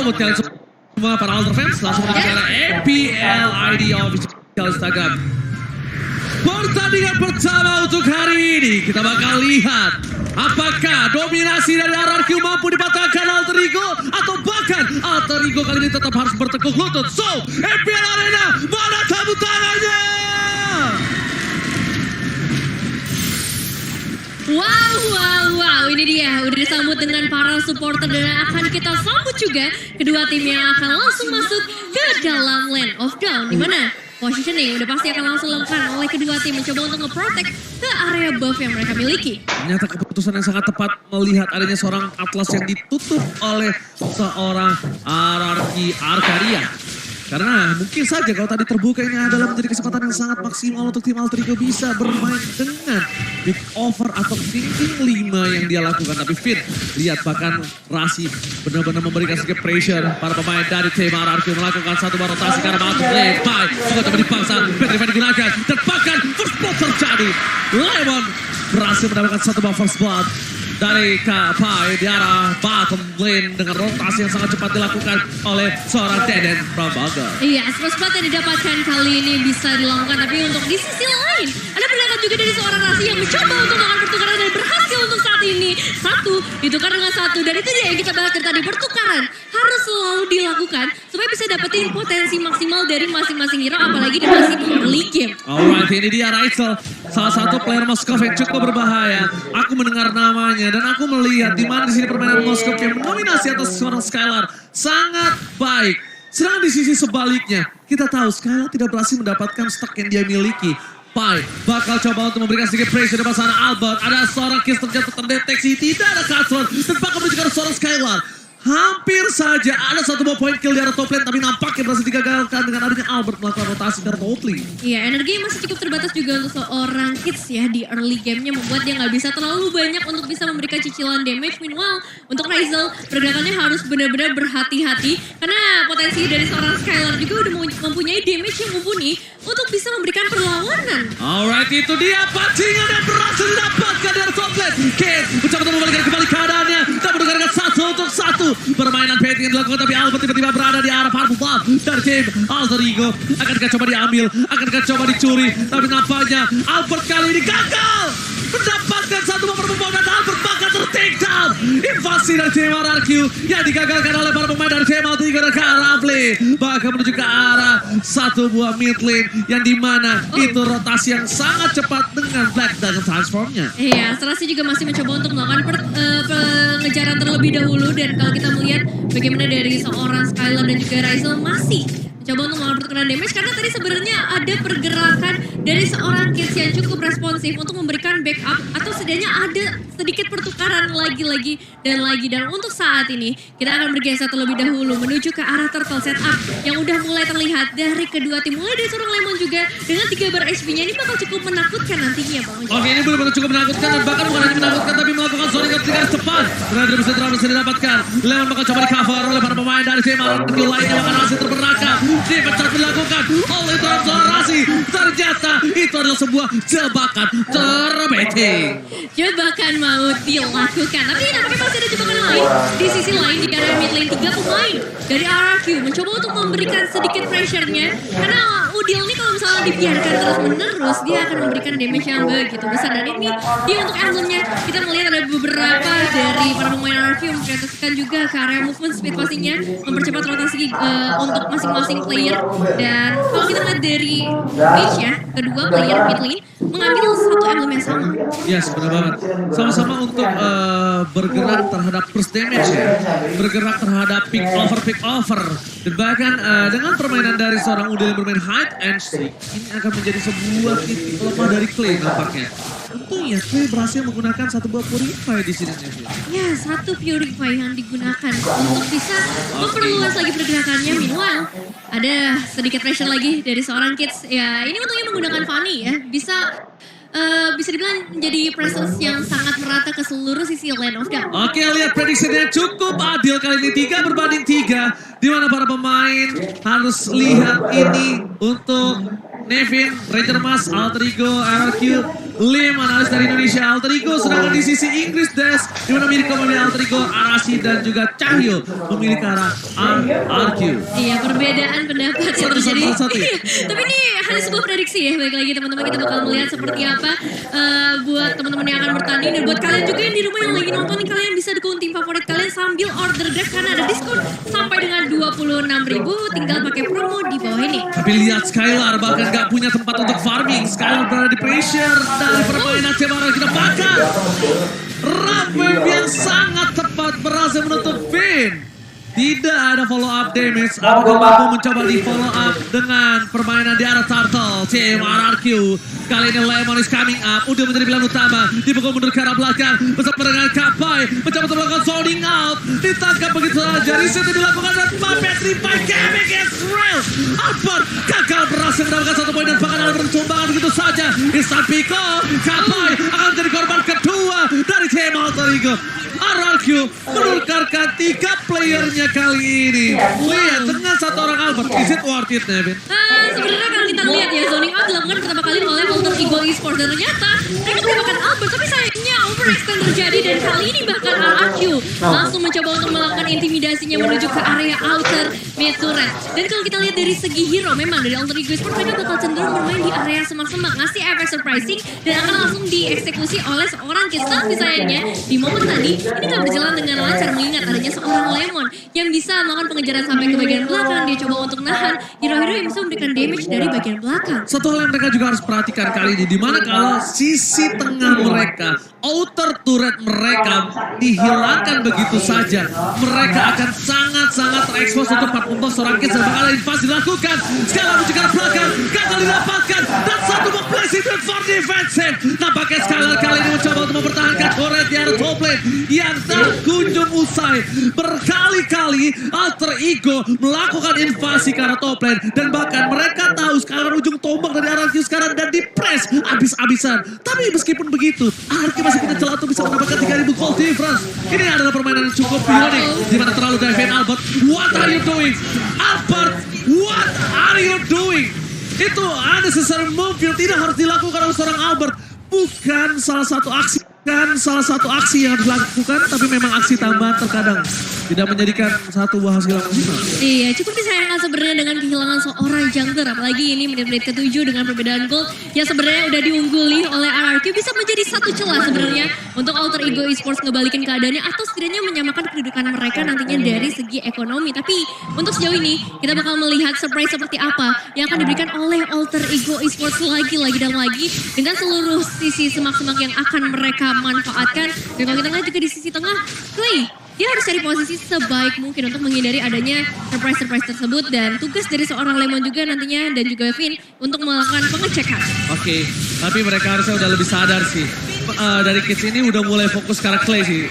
buat kalian semua para Alter fans, langsung menuju ke EPL ID official Instagram. Pertandingan pertama untuk hari ini, kita bakal lihat apakah dominasi dari RRQ mampu dipatahkan Alter Ego, atau bahkan Alter Ego kali ini tetap harus bertekuk lutut. So, EPL Arena, mana tepuk tangannya? Wow, ini dia udah disambut dengan para supporter dan akan kita sambut juga kedua tim yang akan langsung masuk ke dalam Land of Dawn, di mana positioning udah pasti akan langsung dilakukan oleh kedua tim mencoba untuk nge-protect ke area buff yang mereka miliki. Ternyata keputusan yang sangat tepat melihat adanya seorang Atlas yang ditutup oleh seorang RRQ Arcadia. Karena mungkin saja kalau tadi terbuka ini adalah menjadi kesempatan yang sangat maksimal untuk tim Alter Ego bisa bermain dengan big over atau thinking 5 yang dia lakukan. Tapi Fit, lihat bahkan Rasi benar-benar memberikan sedikit pressure para pemain dari tim RRQ melakukan satu rotasi karena masuk lepai. Juga coba dipaksa, Petrified digunakan dan bahkan first blood terjadi. Lemon berhasil mendapatkan satu first blood dari Kapai di arah bottom lane dengan rotasi yang sangat cepat dilakukan oleh seorang Deden Prabaga. Iya, first blood yang didapatkan kali ini bisa dilakukan, tapi untuk di sisi lain ada pergerakan juga dari seorang Rasi yang mencoba untuk melakukan pertukaran dan berhasil untuk saat ini. Satu ditukar dengan satu, dan itu dia yang kita bahas tadi, pertukaran harus selalu dilakukan supaya bisa dapetin potensi maksimal dari masing-masing hero, apalagi di masih early game. Alright, ini dia Raisel, salah satu player Moskov yang cukup berbahaya. Aku mendengar namanya dan aku melihat di mana di sini permainan Moskov yang mendominasi atas seorang Skylar sangat baik. Sedangkan di sisi sebaliknya, kita tahu Skylar tidak berhasil mendapatkan stack yang dia miliki. Pai bakal coba untuk memberikan sedikit pressure di sana Albert. Ada seorang Kiss terjatuh terdeteksi, tidak ada Cutler dan bakal menuju ke seorang Skylar. Hampir saja ada satu buah point kill di arah top lane, tapi nampaknya berhasil digagalkan dengan adanya Albert melakukan rotasi ke arah top lane. Iya, energi masih cukup terbatas juga untuk seorang Kids ya di early gamenya, membuat dia nggak bisa terlalu banyak untuk bisa memberikan cicilan damage. Meanwhile, untuk Raisel, pergerakannya harus benar-benar berhati-hati karena potensi dari seorang Skylar juga udah mempunyai damage yang mumpuni untuk bisa memberikan perlawanan. Alright, itu dia pancingan yang berhasil didapatkan dari top lane. Kids mencoba untuk membalikan kembali keadaannya dan mendengarkan 1-1. Permainan petting yang dilakukan, tapi Albert tiba-tiba berada di arah Purple Buff dari tim Alter Ego. Akankah coba diambil, akankah coba dicuri, tapi nampaknya Albert kali ini gagal mendapatkan satu pemain dan Albert bakal ter-take down. Invasi dari tim RRQ yang digagalkan oleh para pemain dari tim Alter Ego dan Karafli. Bahkan menuju ke arah satu buah mid lane yang dimana itu rotasi yang sangat cepat dengan Black dengan transformnya. Iya, Serasi juga masih mencoba untuk melakukan pengejaran terlebih dahulu, dan kalau kita melihat bagaimana dari seorang Skylar dan juga Raisel masih mencoba untuk melakukan pertukaran damage, karena tadi sebenarnya ada pergerakan dari seorang Kids yang cukup responsif untuk memberikan backup atau setidaknya ada sedikit pertukaran lagi dan untuk saat ini kita akan bergeser terlebih dahulu menuju ke arah turtle setup yang udah mulai terlihat dari kedua tim, mulai dari seorang Lemon juga dengan 3 bar HP-nya. Ini bakal cukup menakutkan nantinya, Bang. Oke, ini benar-benar cukup menakutkan dan bahkan bukan hanya menakutkan tapi melakukan zoning ketika cepat. Berada bisa didapatkan. Lemon bakal coba di-cover oleh para pemain dari tim RRQ lainnya, bahkan masih terperangkap. Dipecat dilakukan oleh seorang Rasi. Ternyata itu adalah sebuah jebakan terbetting. Jebakan mau dilakukan, tapi nampaknya masih ada jebakan lain. Di sisi lain di area mid lane 3 pemain dari RRQ mencoba untuk memberikan sedikit pressure-nya, karena Udil ini kalau misalnya dibiarkan terus menerus dia akan memberikan damage yang begitu besar. Dan ini dia untuk emblemnya, kita melihat ada beberapa dari para pemain RRQ yang memprioritaskan juga ke area movement speed pastinya, mempercepat rotasi untuk masing-masing player. Dan kalau kita lihat dari pitch ya, kedua player mid lane mengambil satu emblem yang sama. Yes, benar banget. Sama-sama untuk bergerak terhadap first damage ya. Bergerak terhadap pick over. Dan bahkan dengan permainan dari seorang Udil yang bermain hide and seek, ini akan menjadi sebuah titik lemah dari Clay nampaknya. Tentunya Clay berhasil menggunakan satu buah purify di sini. Ya, satu purify yang digunakan untuk bisa memperluas lagi pergerakannya. Meanwhile, ada sedikit pressure lagi dari seorang Kids. Ya, ini untungnya menggunakan Fanny ya. Bisa dibilang menjadi presence yang sangat merata ke seluruh sisi Land of Dawn. Oke, lihat prediksinya cukup adil kali ini 3-3, di mana para pemain harus lihat ini untuk Nevin, Ranger Mas, Alter Ego, RRQ Lim, analis dari Indonesia Alter Ego. Sedangkan di sisi Inggris Des, di mana Mirko memilih Alter Ego, Arashi dan juga Cahyo memilih ke arah RRQ. Iya, perbedaan pendapat yang terjadi. Satu. Iya, tapi ini hanya sebuah prediksi ya. Baik lagi teman-teman, kita bakal melihat seperti apa buat teman-teman yang akan bertanding. Dan buat kalian juga yang di rumah yang lagi nonton nih, kalian bisa dukung tim favorit kalian sambil order Grab karena ada diskon sampai dengan 26.000. Tinggal pakai promo di bawah ini. Tapi lihat Skylar bahkan gak punya tempat untuk farming. Skylar berada di pressure dari permainan Cemara. Kita bakar Rapwave yang sangat tepat berhasil menutup Vin. Tidak ada follow up damage. Apakah mampu mencoba di follow up dengan permainan di arah Turtle tim RRQ. Kali ini Lemon is coming up. Udah menjadi pilihan utama. Dipukul mundur ke arah belakang bersama dengan Kapai. Mencoba untuk melakukan zoning out. Ditangkap begitu saja. Reset yang dilakukan dan Puppet revive Gaming Israel. Albert gagal berhasil mendapatkan 1 poin dan bahkan ada percobaan begitu saja. Isan Pico. Kapai akan menjadi korban kedua dari tim Alter Ego. RRQ menukarkan 3 playernya kali ini. Lihat dengan 1 orang Albert. Is it worth it, Nevin? Sebenarnya kalau kita lihat ya, zoning out dilakukan pertama kali oleh Alter Ego Esports dan ternyata mereka mendapatkan Albert, tapi sayangnya overextend terjadi dan kali ini bahkan RRQ langsung mencoba untuk melakukan intimidasinya menuju ke area outer mid turret. Dan kalau kita lihat dari segi hero, memang dari Alter Ego Esports mereka bakal cenderung bermain di area semak-semak, ngasih efek surprising dan akan langsung dieksekusi oleh seorang Kids. Tapi sayangnya di momen tadi ini gak berjalan dengan lancar mengingat adanya seorang Lemon yang bisa melakukan pengejaran sampai ke bagian belakang. Dia coba untuk nahan hero-hero yang bisa memberikan damage dari bagian belakang. Satu hal yang mereka juga harus perhatikan kali ini, dimana kalau sisi tengah mereka, outer turret mereka dihilangkan begitu saja, mereka akan sangat-sangat terekspos untuk 4 seorang Kids dan bakal invasi dilakukan. Sekali menuju ke arah belakang, gagal didapatkan dan satu memplacing for defensive. Nampaknya Skylar kali ini mencoba untuk mempertahankan turret di arah top lane yang tak kunjung usai. Berkali-kali Alter Ego melakukan invasi ke arah top lane dan bahkan mereka tahu Skylar ujung tombak dari RRQ sekarang dan di-press abis-abisan. Tapi meskipun begitu, RRQ masih punya celah untuk bisa mendapatkan 3.000 gold difference. Ini adalah permainan yang cukup unik di mana terlalu dive Albert. What are you doing? Albert, what are you doing? Itu unnecessary move yang tidak harus dilakukan oleh seorang Albert. Bukan salah satu aksi yang dilakukan, tapi memang aksi tambahan terkadang tidak menjadikan satu buah hasil yang maksimal. Iya, cukup disayangkan sebenarnya dengan kehilangan seorang jungler, apalagi ini menit-menit ke-7 dengan perbedaan gold yang sebenarnya udah diungguli oleh RRQ bisa menjadi satu celah sebenarnya untuk Alter Ego Esports ngebalikin keadaannya atau setidaknya menyamakan kedudukan mereka nantinya dari segi ekonomi. Tapi untuk sejauh ini kita bakal melihat surprise seperti apa yang akan diberikan oleh Alter Ego Esports lagi dan lagi dengan seluruh sisi semak-semak yang akan mereka manfaatkan. Dan kalau kita lihat juga di sisi tengah, Clay, dia harus cari posisi sebaik mungkin untuk menghindari adanya surprise tersebut. Dan tugas dari seorang Lemon juga nantinya dan juga Vin untuk melakukan pengecekan. Oke, tapi mereka harusnya udah lebih sadar sih. Dari Kids ini udah mulai fokus ke arah Clay sih.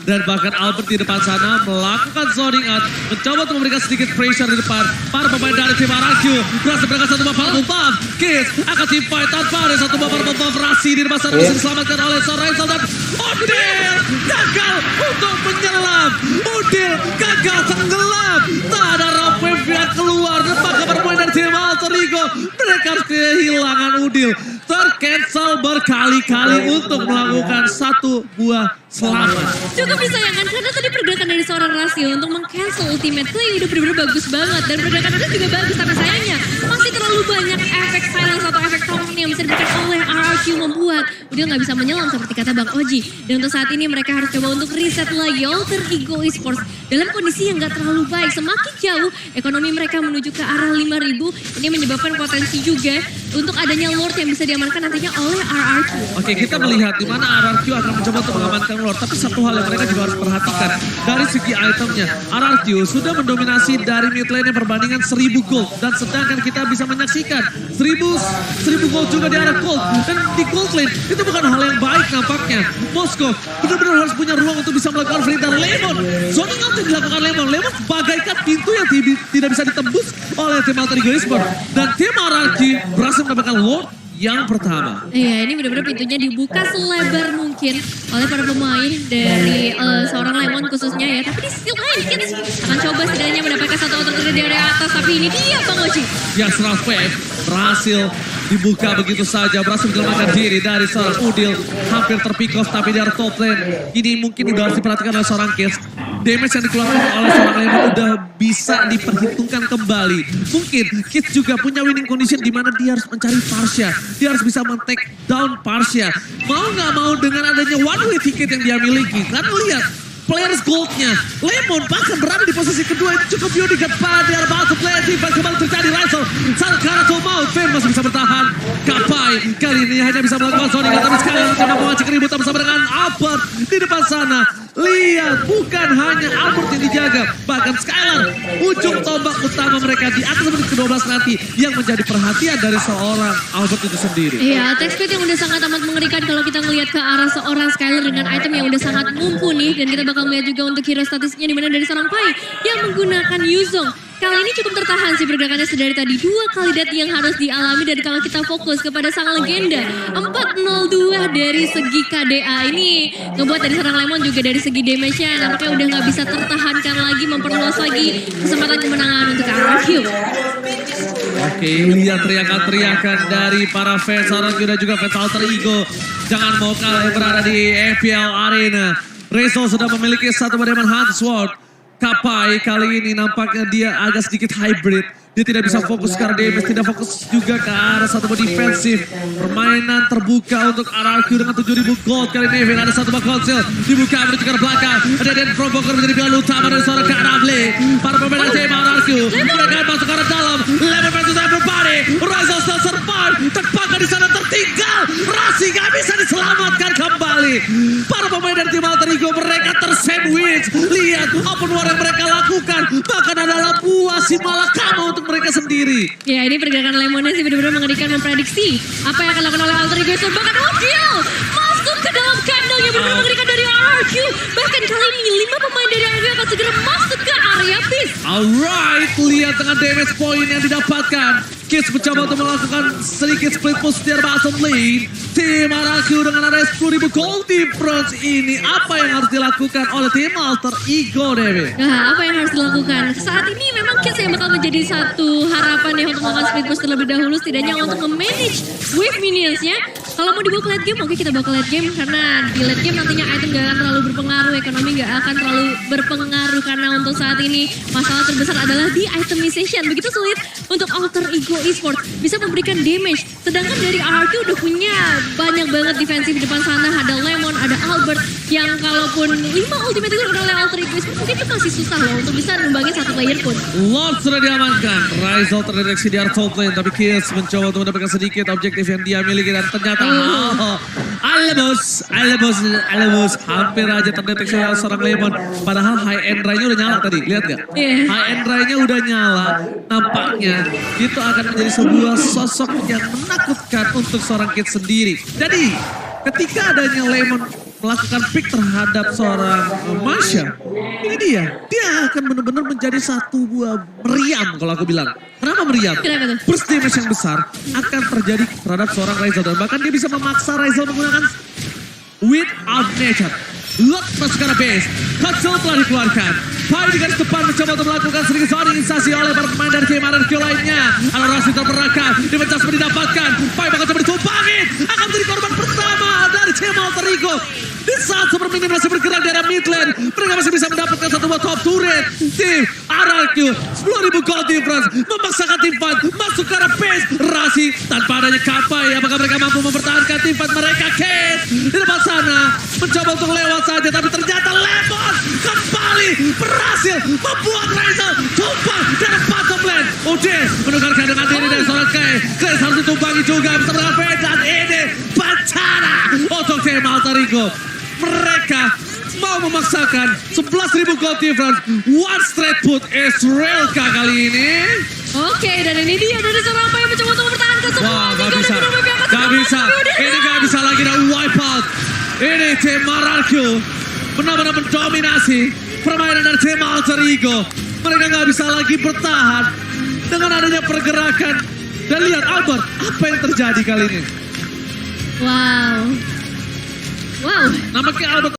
Dan bahkan Albert di depan sana melakukan zoning out. Mencoba untuk memberikan sedikit pressure di depan. Para pemain dari tim RRQ berhasil berangkat satu babak buff. Kids akan timpai tanpa ada satu babak buff. Rasi di depan sana bisa diselamatkan oleh seorang Rensel dan Udil gagal untuk menyelam. Udil gagal tenggelam. Tak ada Rapwave yang keluar. Dan bahkan bermain dari tim Alter Ego. Mereka harus kehilangan Udil. Tercancel berkali-kali untuk melakukan satu buah selamat. Cukup disayangkan karena tadi pergerakan dari seorang Rasio untuk meng-cancel ultimate Clay udah benar-benar bagus banget. Dan pergerakan itu juga bagus, tapi sayangnya masih terlalu banyak efek silence atau efek token yang bisa diberikan oleh RRQ membuat Udil nggak bisa menyelam seperti kata Bang Oji. Dan untuk saat ini mereka harus coba untuk reset lagi Alter Ego Esports dalam kondisi yang nggak terlalu baik. Semakin jauh ekonomi mereka menuju ke arah 5.000, ini menyebabkan potensi juga untuk adanya Lord yang bisa diamankan nantinya oleh RRQ. Oke, kita melihat di mana RRQ akan mencoba untuk mengamankan Lord. Tapi satu hal yang mereka juga harus perhatikan dari segi itemnya. RRQ sudah mendominasi dari mid lane perbandingan 1000 gold. Dan sedangkan kita bisa menyaksikan 1000 gold juga di arah gold. Dan di gold lane itu bukan hal yang baik nampaknya. Moskov benar-benar harus punya ruang untuk bisa melakukan free dari Lemon. Zoning out yang dilakukan Lemon bagaikan pintu yang tidak bisa ditembus oleh tim Alter Ego Esports. Dan tim RRQ berhasil mendapatkan Lord yang pertama. Iya, ini benar-benar pintunya dibuka selebar mungkin oleh para pemain dari seorang Lemon khususnya ya. Tapi di sisi lain Kids akan coba setidaknya mendapatkan satu outer dari area atas. Tapi ini dia Bang Oji. Ya, Rapwave berhasil dibuka begitu saja, berhasil menyelamatkan diri dari seorang Udil, hampir terpick off tapi dari top lane. Ini mungkin udah harus diperhatikan oleh seorang Kids. Damage yang dikeluarkan oleh seorang Lemon udah bisa diperhitungkan kembali. Mungkin Kids juga punya winning condition di mana dia harus mencari Parsha. Dia harus bisa men-take down Parsha. Mau nggak mau dengan adanya one way ticket yang dia miliki. Karena lihat players goldnya, Lemon bahkan berada di posisi kedua, itu cukup unik pada dia about to play defense, kembali terjadi Rizal, Salkara to Maut, Fem masih bisa bertahan, Kapai kali ini hanya bisa melakukan zoning, tapi sekali mencoba memancing keributan bersama dengan Albert di depan sana. Lihat, bukan hanya Albert yang dijaga, bahkan Skylar, ujung tombak utama mereka di atas menit ke-12 nanti yang menjadi perhatian dari seorang Albert itu sendiri. Iya, attack speed yang udah sangat amat mengerikan kalau kita ngelihat ke arah seorang Skylar dengan item yang udah sangat mumpuni, dan kita bakal melihat juga untuk hero statistiknya di mana dari seorang Pai yang menggunakan Yuzong. Kali ini cukup tertahan sih pergerakannya sedari tadi. 2 kali death yang harus dialami, dan kalau kita fokus kepada sang legenda 402 dari segi KDA ini ngebuat dari seorang Lemon juga dari segi damage-nya nampaknya udah nggak bisa tertahankan lagi, memperluas lagi kesempatan kemenangan untuk RRQ. Oke, lihat teriakan-teriakan dari para fans RRQ dan juga fans Alter Ego. Jangan mau kalah yang berada di FPL Arena. Rezo sudah memiliki satu Diamond Hunt Sword. Kapai kali ini nampaknya dia agak sedikit hybrid. Dia tidak bisa fokus karena damage, tidak fokus juga ke arah satu defensif. Permainan terbuka untuk RRQ dengan 7.000 gold. Kali ini Evil ada satu konsil. Dibuka menuju ke belakang. Ada Dan Provoker menjadi pilihan utama dari seorang Kak Rafli. Para pemain dari tim RRQ. Mereka masuk ke arah dalam. Lemon versus everybody. Rizal still survive. Terpakai di sana tertinggal. Rasi gak bisa diselamatkan kembali. Para pemain dari tim Alter Ego mereka tersandwich. Lihat open war yang mereka lakukan. Bahkan adalah buah si malakama untuk mereka sendiri. Ya, ini pergerakan Lemonnya sih benar-benar mengerikan, memprediksi apa yang akan dilakukan oleh Alter Ego. Bahkan Odil masuk ke dalam kandang yang benar-benar mengerikan dari RRQ. Bahkan kali ini 5 pemain dari RRQ akan segera masuk ke area Beast. Alright, lihat dengan damage point yang didapatkan. Kids mencoba untuk melakukan sedikit split push di bottom lane. Tim RRQ dengan ada 10.000 gold difference ini. Apa yang harus dilakukan oleh tim Alter Ego, Dewi? Nah, apa yang harus dilakukan? Saat ini memang Kids yang bakal menjadi satu harapan ya untuk melakukan split push terlebih dahulu. Setidaknya untuk memanage wave minionsnya. Kalau mau dibawa ke late game, oke kita bawa ke late game. Karena di late game nantinya item gak akan terlalu berpengaruh. Ekonomi gak akan terlalu berpengaruh. Karena untuk saat ini masalah terbesar adalah di itemization. Begitu sulit untuk Alter Ego Esports bisa memberikan damage. Sedangkan dari RRQ udah punya banyak banget defensif di depan sana. Ada Lemon, ada Albert. Yang kalaupun 5 ultimate itu oleh Alter Ego Esports mungkin itu masih susah loh untuk bisa numbangin satu player pun. Lord sudah diamankan. Rizal terdeteksi di area top lane. Tapi Kids mencoba untuk mendapatkan sedikit objektif yang dia miliki. Dan ternyata Alemos hampir aja terdeteksi oleh seorang Lemon. Padahal high end ray-nya udah nyala tadi. Lihat gak? Yeah. High end ray-nya udah nyala. Nampaknya itu akan menjadi sebuah sosok yang menakutkan untuk seorang Kids sendiri. Jadi ketika adanya Lemon melakukan pick terhadap seorang Masha, ini dia akan benar-benar menjadi satu buah meriam kalau aku bilang. Kenapa meriam? Kenapa tuh? Burst damage yang besar akan terjadi terhadap seorang Rizal, dan bahkan dia bisa memaksa Rizal menggunakan Wind of Nature. Lock masuk ke arah base. Kacau telah dikeluarkan. Pai di garis depan mencoba untuk melakukan sedikit zoning instasi oleh para pemain dari tim RRQ lainnya. Ada Rasi terperangkap. Dipencas didapatkan. Pai bakal coba ditumpangin. Akan menjadi korban pertama dari tim Alter Ego. Di saat Super Minion masih bergerak di area mid lane, mereka masih bisa mendapatkan satu buah top turret. Tim RRQ 10.000 gold difference memaksakan tim fight masuk ke arah base. Rasi tanpa adanya Kapai, apakah mereka mampu mempertahankan tim fight mereka? Kate di depan sana mencoba untuk lewat saja, tapi ternyata Lemon kembali berhasil membuat Rizal tumpang dari bottom lane. Udah menukarkan dengan diri dari seorang Kate harus ditumpangi juga bersama dengan Fed, dan ini bencana untuk tim Alter Ego. Mereka mau memaksakan 11.000 gold difference. One straight put Israel kali ini. Oke, dan ini dia dari seorang Pai yang mencoba untuk mempertahankan semua. Wah, gak bisa. Ini gak bisa lagi dan wipe out. Ini tim RRQ benar-benar mendominasi permainan dari tim Alter Ego. Mereka gak bisa lagi bertahan dengan adanya pergerakan. Dan lihat Albert, apa yang terjadi kali ini? Wow. Nampaknya Albert